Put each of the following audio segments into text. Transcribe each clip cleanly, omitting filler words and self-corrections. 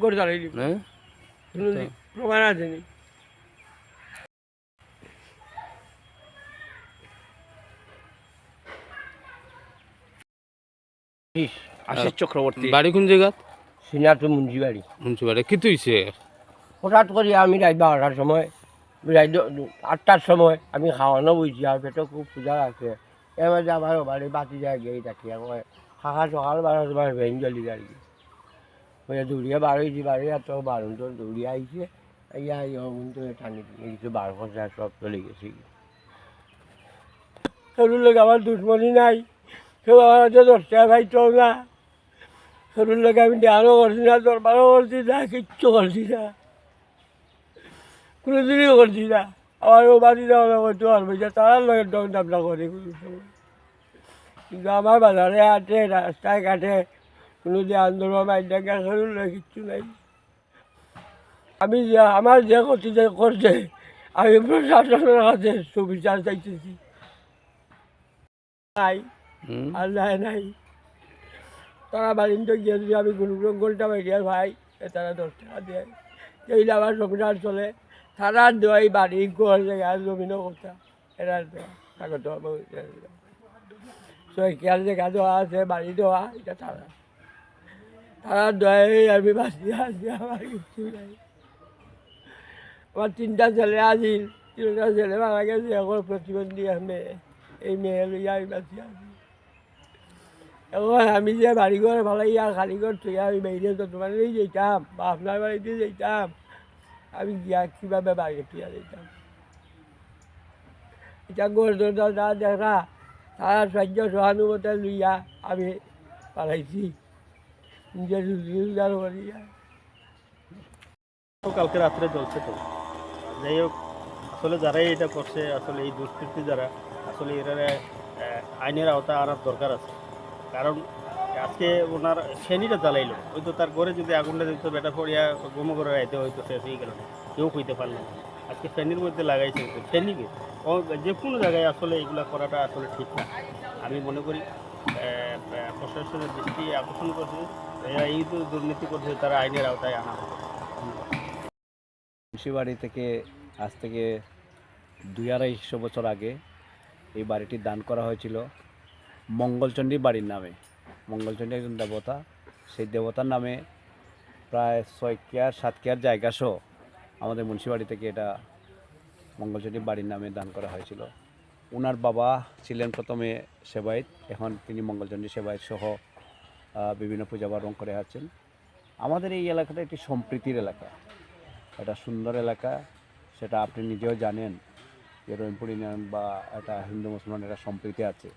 গড় চালাই দিব হ্যাঁ প্রমাণ আছে নি আশিস চক্রবর্তী বাড়ি কোন জায়গা সিনাতো মুন্সি বাড়ি মুন্সিপাড়ি কি তুইছে হঠাৎ করে আমি রাত 12টার সময় রাত 8টার সময় আমি খাওয়ানো বইছি আর পেটে খুব ক্ষুধা আছে এবার যে আমার বাড়ি বাতি যায় গিয়ে থাকি আমার সকাল 12টার সময় ভেন জ্বলি আর কি ওই দৌড়িয়ে বার হয়েছি বাড়ি এত বারণ তো দৌড়িয়ে আইছে ইয়া কিন্তু টানি কিছু 12 সব চলে গেছি সরুর লোক আমার দুশ্মনী নাই কেউ আমার হচ্ছে 10 টাকা ভাইটাও না সরুর লোক আমি দেওয়ারও করছি না দরবারও করছি না কিচ্ছু করছি না কোনোদিনই করছি না আমারও বাড়ি দেওয়া করতে পারবো যে তার লোকের ডং ডাবলা করে কোনো সময় কিন্তু আমার বাজারে হাঁটে রাস্তায় কাটে কোনো যে আন্দোলন মাইডাকে সরুর লোক কিচ্ছু নাই আমি যে আমার যে করছি যে করছে আমি প্রশাসনের কাছে সুবিচার চাইতেছি নাই আর নাই তারা বাড়িতে গিয়ে যদি আমি কোনো গোলটা বাইরিয়ার ভাই তারা 10 টাকা দেয় এইলে আমার সংসার চলে তারা দেওয়াই বাড়ি ঘর জায়গা জমিনও কথা এরা দেওয়া কাগজ কেয়ার জায়গা দেওয়া আছে বাড়ি দেওয়া এটা তারা দেয় আমি বাঁচি আছি আমার কিছু নাই আমার 3টা ছেলে আছিল 3টা ছেলে মারা গেছে এখন প্রতিবন্ধী মেয়ে এই মেয়ে লইয়া আমি বাঁচি আছি এখন আমি যে বাড়ি ঘর ভালাইয়া খালি ঘর থেকে আমি বাইরে যতবারই যেতাম বা আপনার বাড়িতে যেতাম আমি গিয়া কীভাবে বাড়ি ফিরে যেতাম এটা গর্দা দেখা তারা সাহায্য সহানুভূতি লইয়া আমি পালাইছি নিজের রোজগার করিয়া কালকে রাত্রে চলছে তো যাই হোক আসলে যারাই এটা করছে আসলে এই দুষ্কৃতি যারা আসলে এরা আইনের আওতায় আনার দরকার আছে কারণ আজকে ওনার ফেনিটা জ্বালাইলো হয়তো তার ঘরে যদি আগুনটা দিত বেটা পড়িয়া গোমো করে আইতে হয়তো শেষ হয়ে গেল না কেউ কইতে পারলো না আজকে ফেনির মধ্যে লাগাইছে ফেনিকে যে কোনো জায়গায় আসলে এগুলো করাটা আসলে ঠিক না আমি মনে করি প্রশাসনের দৃষ্টি আকর্ষণ করছে এরা এই তো দুর্নীতি করছে তারা আইনের আওতায় আনা হবে মুন্সিবাড়ি থেকে আজ থেকে 200-250 বছর আগে এই বাড়িটি দান করা হয়েছিল মঙ্গলচণ্ডী বাড়ির নামে। মঙ্গলচণ্ডী একজন দেবতা, সেই দেবতার নামে প্রায় 6 কেয়ার 7 কেয়ার জায়গা সহ আমাদের মুন্সিবাড়ি থেকে এটা মঙ্গলচণ্ডী বাড়ির নামে দান করা হয়েছিল। ওনার বাবা ছিলেন প্রথমে সেবায়েত, এখন তিনি মঙ্গলচণ্ডী সেবায়েত সহ বিভিন্ন পূজা পার্বণ করে আছেন। আমাদের এই এলাকাটা একটি সম্প্রীতির এলাকা, এটা সুন্দর এলাকা, সেটা আপনি নিজেও জানেন যে রহিমপুর ইউনিয়ন বা এটা হিন্দু মুসলমান একটা সম্প্রীতি আছে।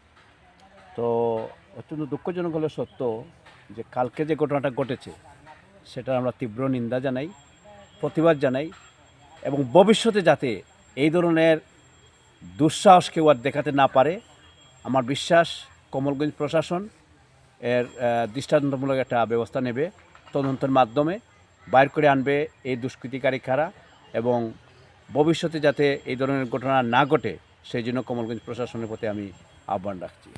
তো অত্যন্ত দুঃখজনক হলো সত্য যে কালকে যে ঘটনাটা ঘটেছে সেটা আমরা তীব্র নিন্দা জানাই, প্রতিবাদ জানাই এবং ভবিষ্যতে যাতে এই ধরনের দুঃসাহস কেউ আর দেখাতে না পারে আমার বিশ্বাস কমলগঞ্জ প্রশাসন এর দৃষ্টান্তমূলক একটা ব্যবস্থা নেবে, তদন্তের মাধ্যমে বাইর করে আনবে এই দুষ্কৃতিকারী কারা এবং ভবিষ্যতে যাতে এই ধরনের ঘটনা না ঘটে সেই জন্য কমলগঞ্জ প্রশাসনের প্রতি আমি আহ্বান রাখছি।